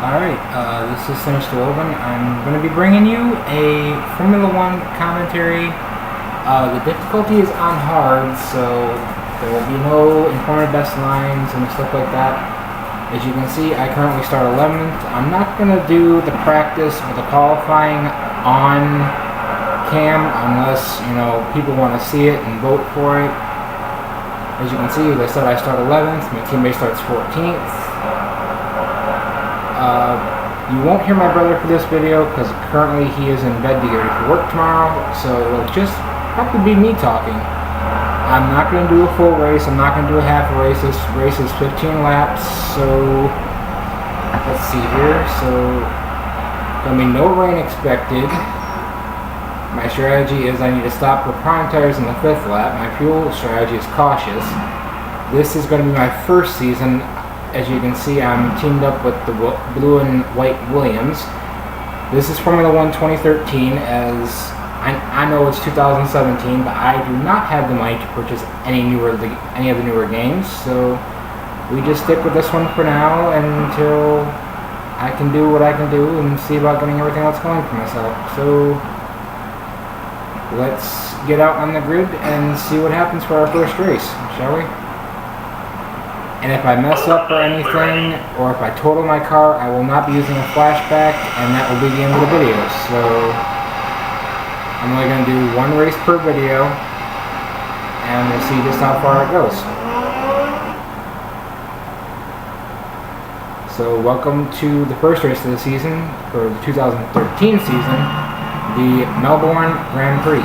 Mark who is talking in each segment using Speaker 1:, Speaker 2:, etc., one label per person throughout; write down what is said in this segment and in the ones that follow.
Speaker 1: Alright, this is Sinisters. I'm going to be bringing you a Formula One commentary. The difficulty is on hard, so there will be no informative best lines and stuff like that. As you can see, I currently start 11th. I'm not going to do the practice or the qualifying on cam unless, people want to see it and vote for it. As you can see, as I said, I start 11th. My teammate starts 14th. You won't hear my brother for this video because currently he is in bed to get ready for work tomorrow, so it'll just have to be me talking. I'm not going to do a full race, I'm not going to do a half a race. This race is 15 laps, so let's see here. So, going to be no rain expected. My strategy is I need to stop for prime tires in the 5th lap. My fuel strategy is cautious. This is going to be my first season. As you can see, I'm teamed up with the blue and white Williams. This is Formula One 2013, as I know it's 2017, but I do not have the money to purchase any of the newer games, so we just stick with this one for now until I can do what I can do and see about getting everything else going for myself. So let's get out on the grid and see what happens for our first race, shall we? And if I mess up or anything, or if I total my car, I will not be using a flashback, and that will be the end of the video. So, I'm only going to do one race per video, and we'll see just how far it goes. So, welcome to the first race of the season, for the 2013 season, the Melbourne Grand Prix.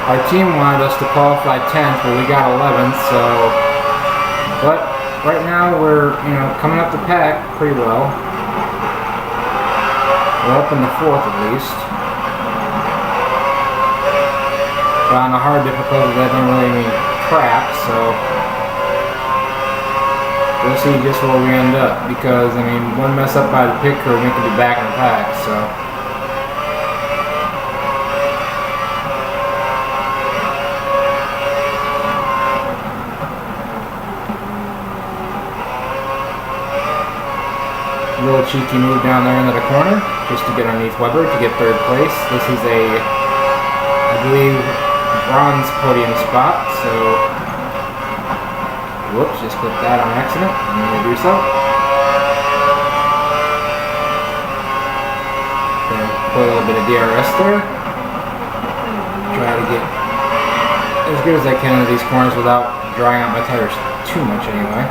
Speaker 1: Our team wanted us to qualify 10th, but we got 11th, so... But right now we're, coming up the pack pretty well. We're up in the 4th at least. But on a hard difficulty, that doesn't really mean crap, so... We'll see just where we end up, because, one mess up by the pit crew, we could be back in the pack, so... Little cheeky move down there into the corner just to get underneath Weber to get 3rd place. This is I believe, bronze podium spot, so whoops, just clicked that on accident. I'm going to do so. Then put a little bit of DRS there. Try to get as good as I can into these corners without drying out my tires too much anyway.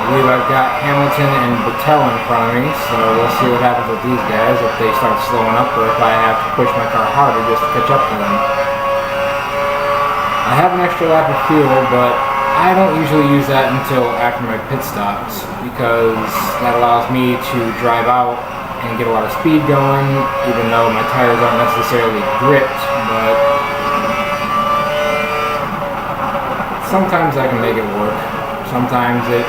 Speaker 1: I believe I've got Hamilton and Vettel in front of me, so we'll see what happens with these guys, if they start slowing up or if I have to push my car harder just to catch up to them. I have an extra lap of fuel, but I don't usually use that until after my pit stops, because that allows me to drive out and get a lot of speed going, even though my tires aren't necessarily gripped, but sometimes I can make it work. Sometimes it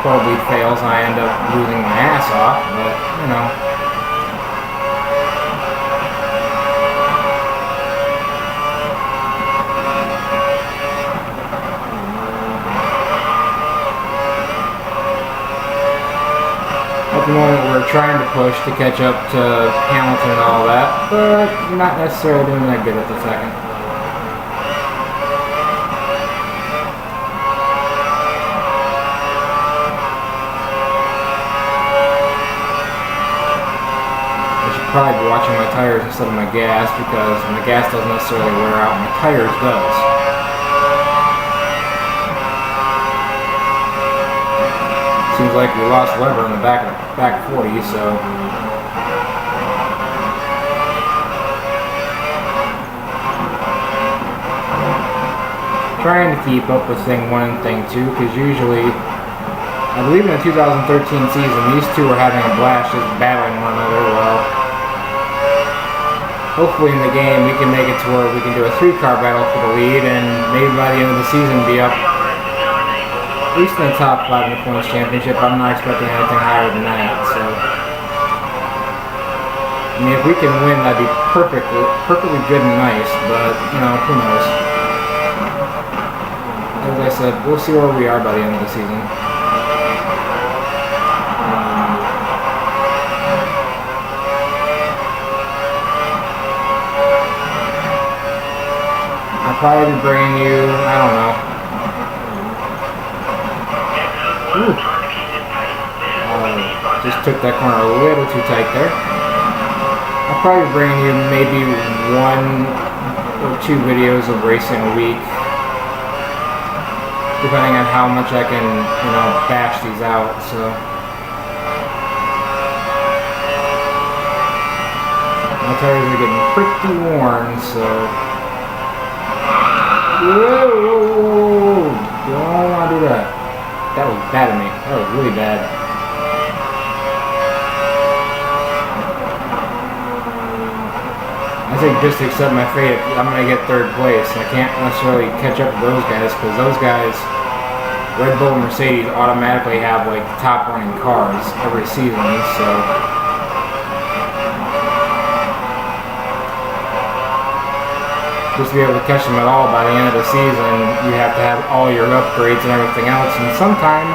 Speaker 1: probably fails and I end up losing my ass off, but, At the moment we're trying to push to catch up to Hamilton and all that, but not necessarily doing that good at the second. Probably be watching my tires instead of my gas, because my gas doesn't necessarily wear out, my tires does. Seems like we lost Weber in the back 40, so trying to keep up with thing 1 and thing 2, because usually, I believe in the 2013 season, these two were having a blast just battling one another. Well, hopefully in the game we can make it to where we can do a 3-car battle for the lead, and maybe by the end of the season be up at least in the top 5 in the points championship. I'm not expecting anything higher than that, so. I mean, if we can win, that'd be perfectly good and nice, but, you know, who knows. As I said, we'll see where we are by the end of the season. I'll probably be bringing you, I don't know. Ooh. Just took that corner a little too tight there. I'll probably bring you maybe 1 or 2 videos of racing a week, depending on how much I can, you know, bash these out. So my tires are getting pretty worn. So whoa, don't want to do that. That was bad of me. That was really bad. I think just to accept my fate, I'm going to get 3rd place. I can't necessarily catch up with those guys, because those guys, Red Bull and Mercedes, automatically have like top running cars every season, so. Just to be able to catch them at all by the end of the season, you have to have all your upgrades and everything else, and sometimes,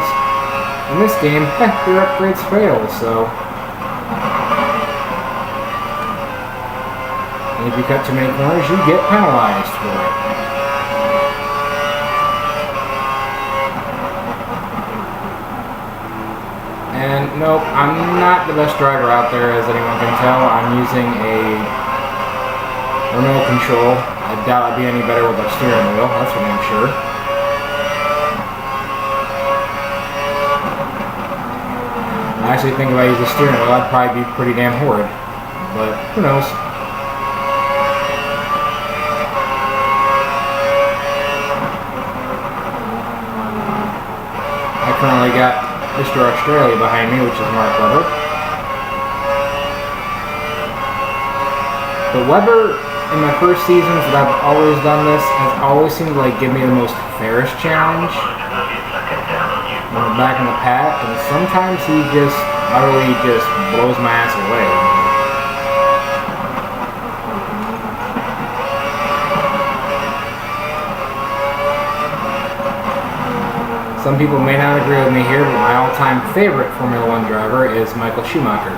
Speaker 1: in this game, your upgrades fail, so. And if you cut too many corners, you get penalized for it. And nope, I'm not the best driver out there, as anyone can tell. I'm using a remote control. I doubt I'd be any better with a steering wheel, that's for damn sure. I actually think if I use a steering wheel, I'd probably be pretty damn horrid. But who knows? I currently got Mr. Australia behind me, which is Mark Webber. But Webber, in my first seasons that I've always done this, has always seemed to like give me the most fairest challenge when I'm back in the pack, and sometimes he just utterly just blows my ass away. Some people may not agree with me here, but my all-time favorite Formula 1 driver is Michael Schumacher.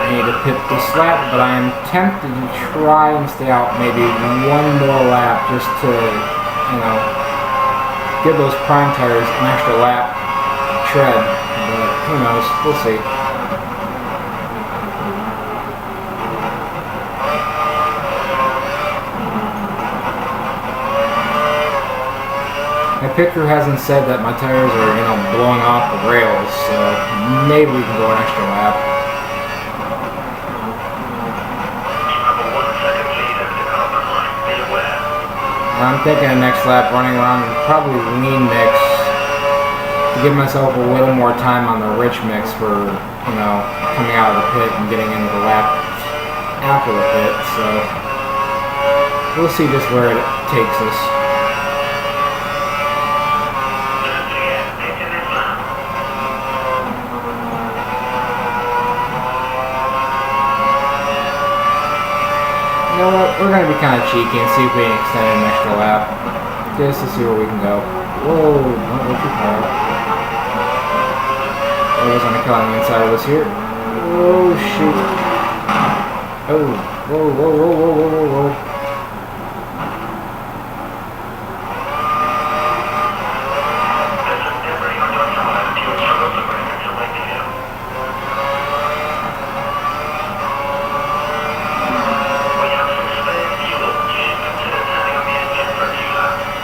Speaker 1: I need to pit this lap, but I am tempted to try and stay out maybe 1 more lap just to, you know, give those prime tires an extra lap tread. But who knows? We'll see. My pit crew hasn't said that my tires are, you know, blowing off the rails, so maybe we can go an extra lap. I'm thinking of next lap running around probably lean mix, to give myself a little more time on the rich mix for, you know, coming out of the pit and getting into the lap after the pit, so we'll see just where it takes us. You know what, we're going to be kind of cheeky and see if we can extend an extra lap, just to see where we can go. Whoa, don't go too far. There's on the car on the inside of us here. Oh, shoot. Oh, whoa, whoa, whoa, whoa, whoa, whoa, whoa.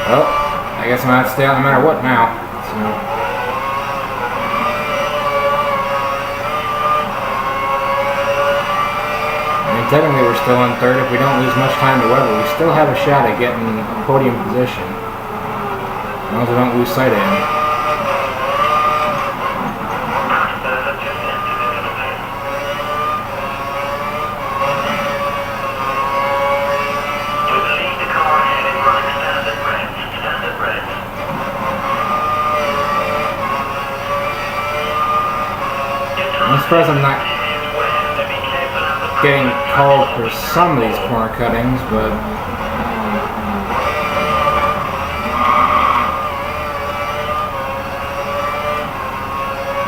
Speaker 1: Well, I guess I'm going to have to stay out no matter what now. So. Technically, we're still in third. If we don't lose much time to Weber, we still have a shot at getting a podium position. As long as we don't lose sight of him. I'm surprised I'm not getting called for some of these corner cuttings, but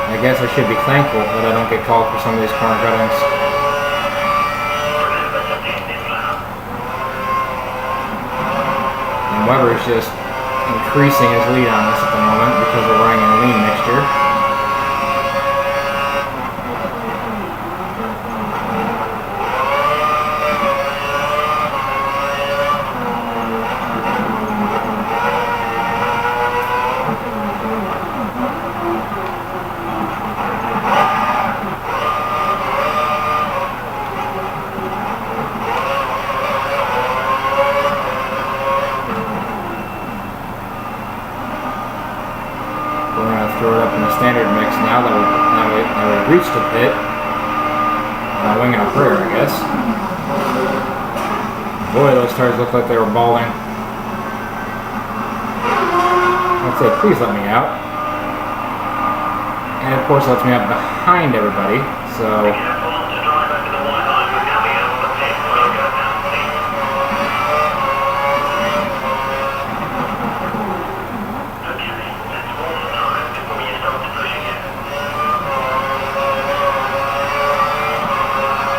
Speaker 1: I guess I should be thankful that I don't get called for some of these corner cuttings. And Weber's just increasing his lead on us at the moment because we're running a lean mixture. Throw it up in the standard mix now that we've reached the pit. Winging a prayer, I guess. Boy, those tires look like they were balding. I'd say, please let me out. And of course, lets me out behind everybody. So.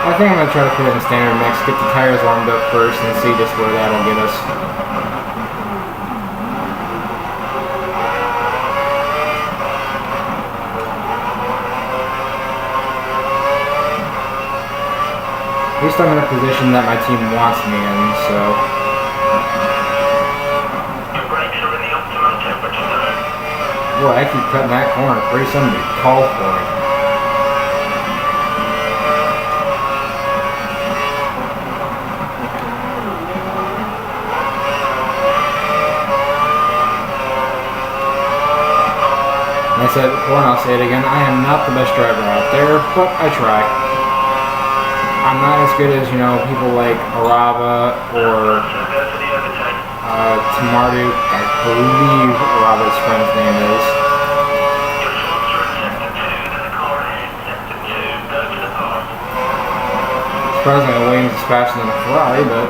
Speaker 1: I think I'm going to try to put it in standard mix, get the tires warmed up first, and see just where that'll get us. At least I'm in a position that my team wants me in, so.
Speaker 2: Your brakes are in the optimum temperature zone.
Speaker 1: Boy, I keep cutting that corner. Pretty soon to call for it. I said it before and I'll say it again, I am not the best driver out there, but I try. I'm not as good as, you know, people like Arava or Tamarduk, I believe Arava's friend's name is. Surprisingly, Williams is faster than a Ferrari, but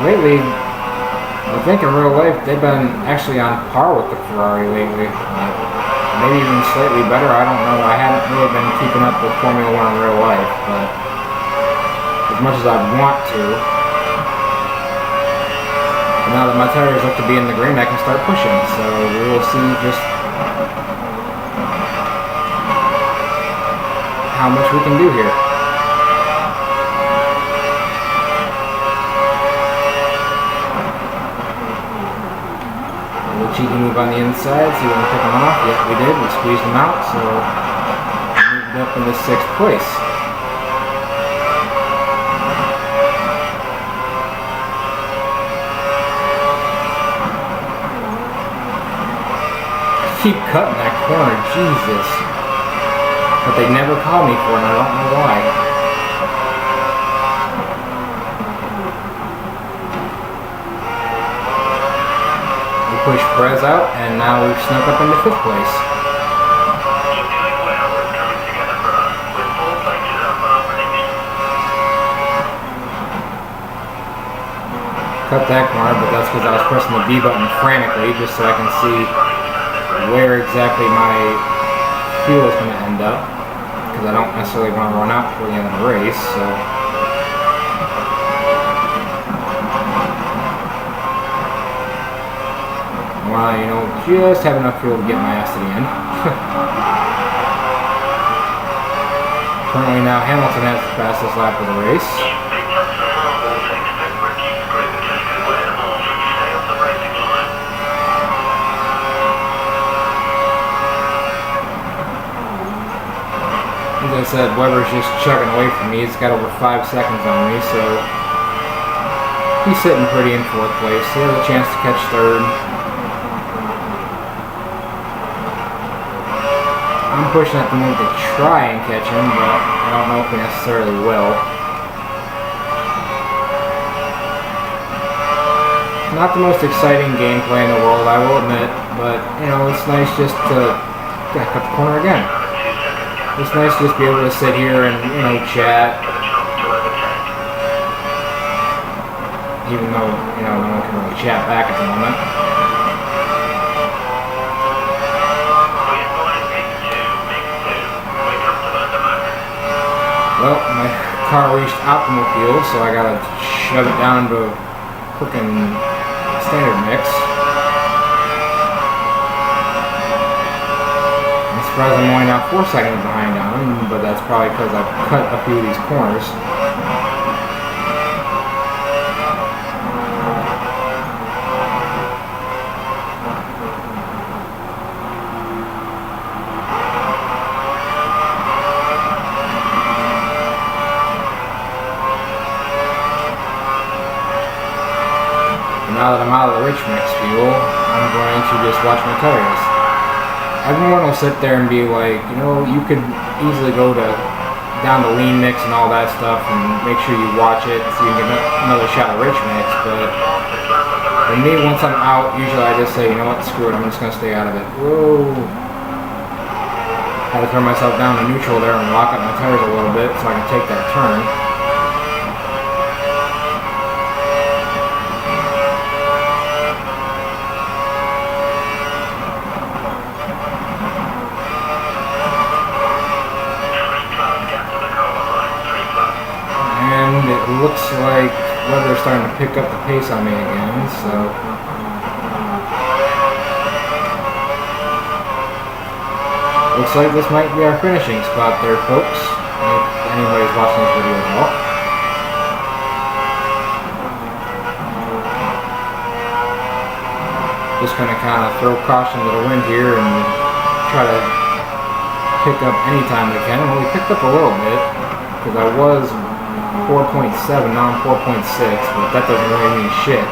Speaker 1: lately, I think in real life they've been actually on par with the Ferrari lately. Maybe even slightly better, I don't know. I haven't really been keeping up with Formula 1 in real life, but as much as I'd want to. But now that my tires look to be in the green, I can start pushing, so we will see just how much we can do here. Cheeky move on the inside, see if we can pick them off. Yep, we did. We squeezed them out, so we moved up into 6th place. I keep cutting that corner, Jesus. But they never call me for it, and I don't know why. Push Perez out, and now we've snuck up into 5th place.
Speaker 2: You're doing well. It's coming together for us. We're 4 places up on our prediction.
Speaker 1: Cut that corner, but that's because I was pressing the B button frantically just so I can see where exactly my fuel is going to end up. Because I don't necessarily want to run out before the end of the race, so. Well, you know, just have enough fuel to get my ass to the end. Currently now, Hamilton has the fastest lap of the race.
Speaker 2: You've picked up some marbles. Expect Ricky's group to take away the marbles when you stay off the racing line.
Speaker 1: said, Weber's just chugging away from me. He's got over 5 seconds on me, so he's sitting pretty in 4th place. He has a chance to catch 3rd. I'm pushing at the moment to try and catch him, but I don't know if we necessarily will. Not the most exciting gameplay in the world, I will admit, but, you know, it's nice just to cut the corner again. It's nice to just be able to sit here and, you know, chat. Even though, you know, no one can really chat back at the moment. Well, my car reached optimal fuel, so I gotta shove it down to frickin' standard mix. I'm surprised I'm only now 4 seconds behind on him, but that's probably because I've cut a few of these corners. Now that I'm out of the rich mix fuel, I'm going to just watch my tires. Everyone will sit there and be like, you know, you could easily go down to lean mix and all that stuff and make sure you watch it so you can get another shot of rich mix, but for me, once I'm out, usually I just say, you know what, screw it, I'm just going to stay out of it. Whoa! Had to throw myself down to neutral there and lock up my tires a little bit so I can take that turn. It looks like Weber's starting to pick up the pace on me again, so looks like this might be our finishing spot there, folks, if anybody's watching this video at all. Just going to kind of throw caution to the wind here and try to pick up any time we can. Well, we picked up a little bit, because I was 4.7, now I'm 4.6, but that doesn't really mean shit.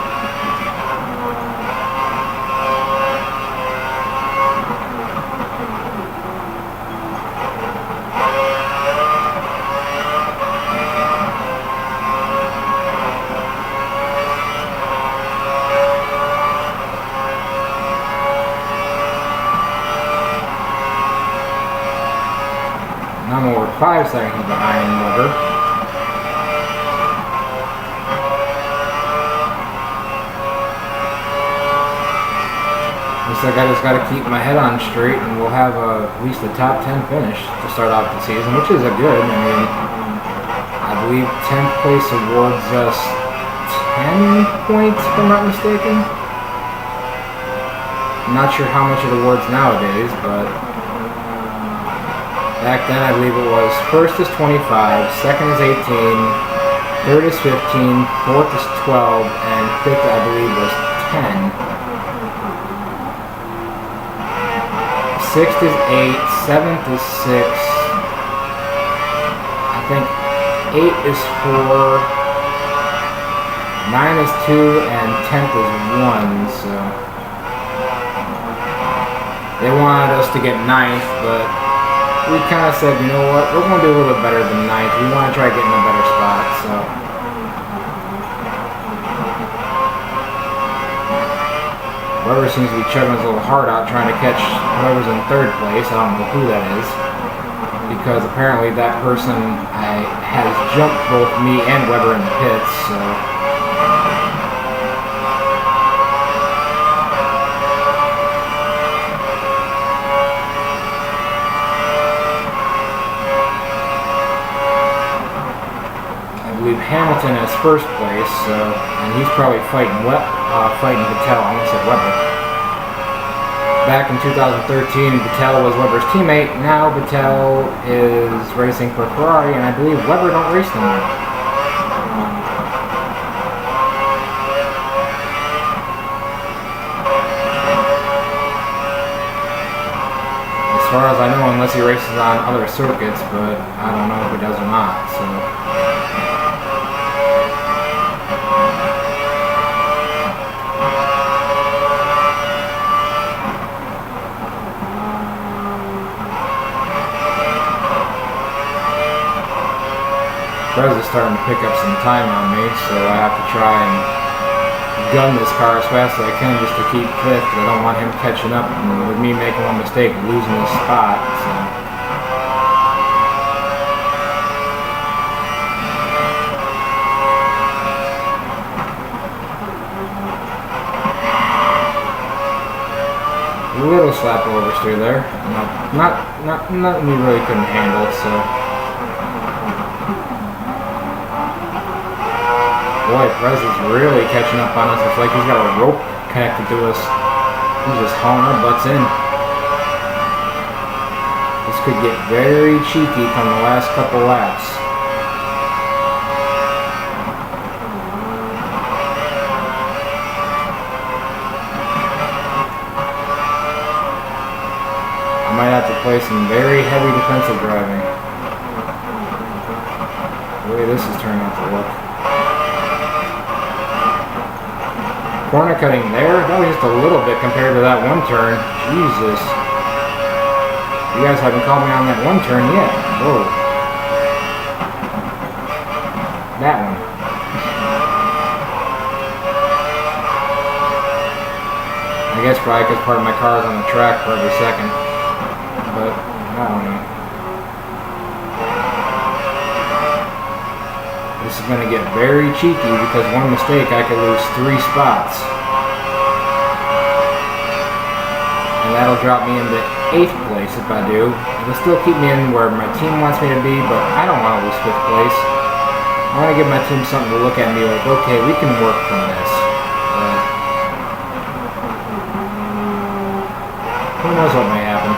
Speaker 1: Now I'm over 5 seconds behind Weber. Looks like I just got to keep my head on straight, and we'll have at least a top 10 finish to start off the season, which is a good. I mean, I believe 10th place awards us 10 points, if I'm not mistaken. I'm not sure how much it awards nowadays, but back then I believe it was first is 25, second is 18, third is 15, fourth is 12, and fifth I believe was 10. 6th is 8, 7th is 6, I think 8 is 4, 9 is 2, and 10th is 1, so they wanted us to get 9th, but we kind of said, you know what, we're going to do a little bit better than 9th, we want to try getting a better spot, so Weber seems to be chugging his little heart out trying to catch whoever's in 3rd place. I don't know who that is, because apparently that person has jumped both me and Weber in the pits, so I believe Hamilton is 1st place, and he's probably fighting Vettel. I almost said Weber. Back in 2013, Vettel was Weber's teammate. Now Vettel is racing for Ferrari, and I believe Weber don't race no more. As far as I know unless he races on other circuits, but I don't know if he does or not. So. Perez is starting to pick up some time on me, so I have to try and gun this car as fast as I can just to keep fifth, because I don't want him catching up and with me making one mistake, losing his spot. So. A little slap oversteer there. Nothing we really couldn't handle, so. Boy, Perez is really catching up on us. It's like he's got a rope connected to us. He's just hauling our butts in. This could get very cheeky come the last couple laps. I might have to play some very heavy defensive driving. The way this is turning out to look. Corner cutting there, that was just a little bit compared to that one turn. Jesus. You guys haven't called me on that one turn yet. Whoa. That one. I guess probably because part of my car is on the track for every second. But, I don't know. This is going to get very cheeky because one mistake I could lose 3 spots. And that'll drop me into 8th place if I do. It'll still keep me in where my team wants me to be, but I don't want to lose 5th place. I want to give my team something to look at and be like, okay, we can work from this. Who knows what may happen.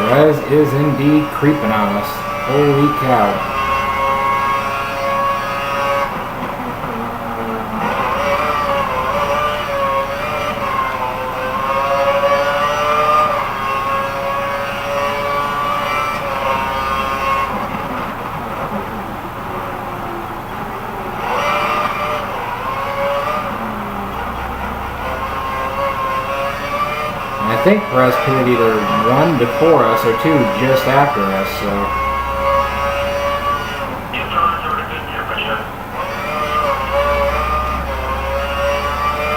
Speaker 1: Perez is indeed creeping on us. Holy cow. I think Perez pitted either 1 before us or 2 just after us, so.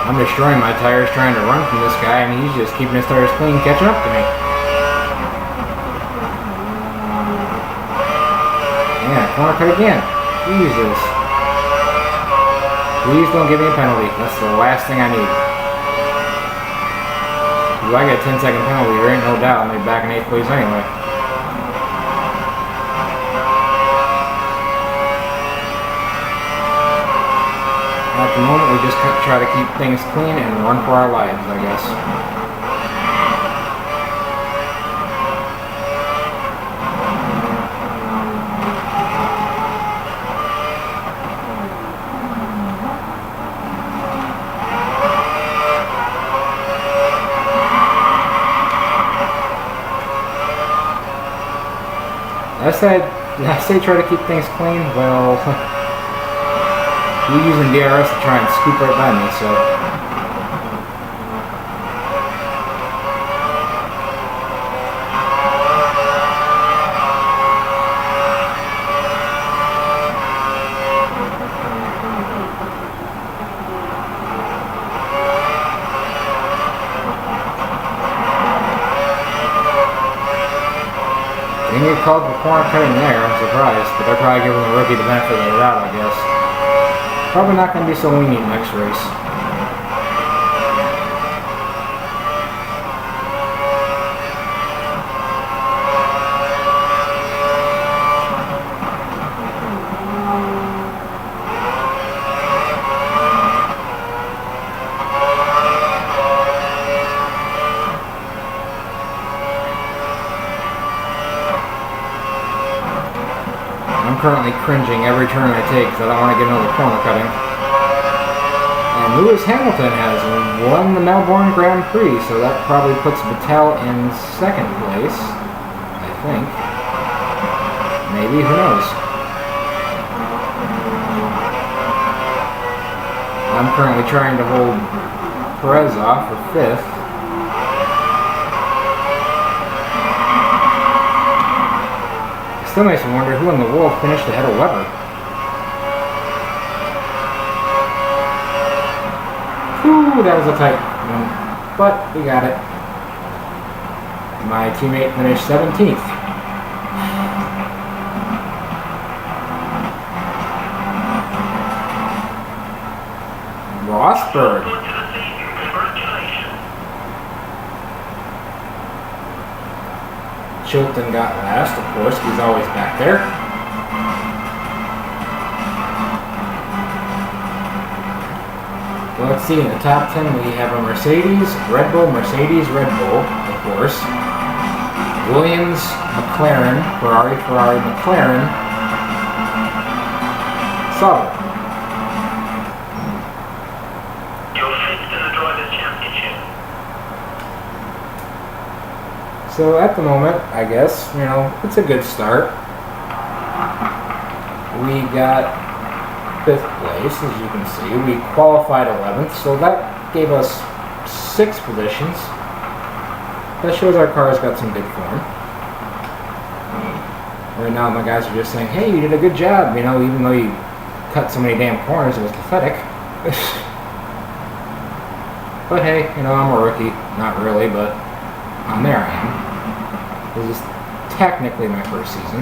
Speaker 1: I'm destroying my tires trying to run from this guy, and he's just keeping his tires clean, catching up to me. Yeah, corner cut again. Jesus. Please don't give me a penalty. That's the last thing I need. If I get a 10-second penalty, there ain't no doubt I'll be back in 8th place anyway. At the moment, we just try to keep things clean and run for our lives, I guess. Did I say try to keep things clean? Well, you're using DRS to try and scoop right by me, so. Didn't get called for corner cutting there, I'm surprised, but they're probably giving the rookie the benefit of the doubt, I guess. Probably not going to be so lenient next race. currently cringing every turn I take because I don't want to get another corner cutting. And Lewis Hamilton has won the Melbourne Grand Prix, so that probably puts Vettel in second place, I think. Maybe, who knows? I'm currently trying to hold Perez off for fifth. It still makes me wonder who in the world finished ahead of Webber. Ooh, that was a tight one, but we got it. My teammate finished 17th. Rosberg. Chilton got last, of course, he's always back there. Well, let's see, in the top 10 we have a Mercedes, Red Bull, Mercedes, Red Bull, of course. Williams, McLaren, Ferrari, Ferrari, McLaren, Sauber. So at the moment, I guess, you know, it's a good start. We got 5th place, as you can see. We qualified 11th, so that gave us 6 positions. That shows our car's got some good form. Right now, my guys are just saying, hey, you did a good job, you know, even though you cut so many damn corners, it was pathetic. But hey, you know, I'm a rookie. Not really, but there I am. This is technically my first season.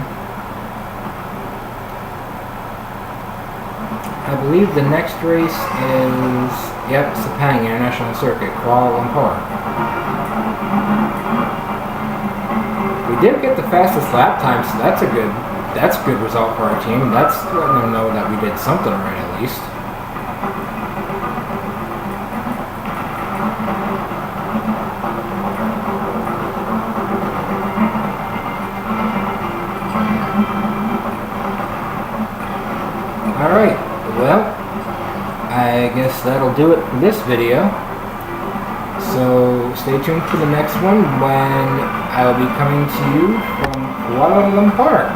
Speaker 1: I believe the next race is, yep, Sepang International Circuit, Kuala Lumpur. We did get the fastest lap time, so that's a good result for our team. That's letting them know that we did something right at least. Alright, well, I guess that'll do it for this video. So stay tuned for the next one when I'll be coming to you from Kuala Lumpur.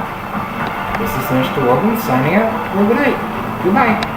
Speaker 1: This is Mr. Logan signing out. Well, good night. Goodbye.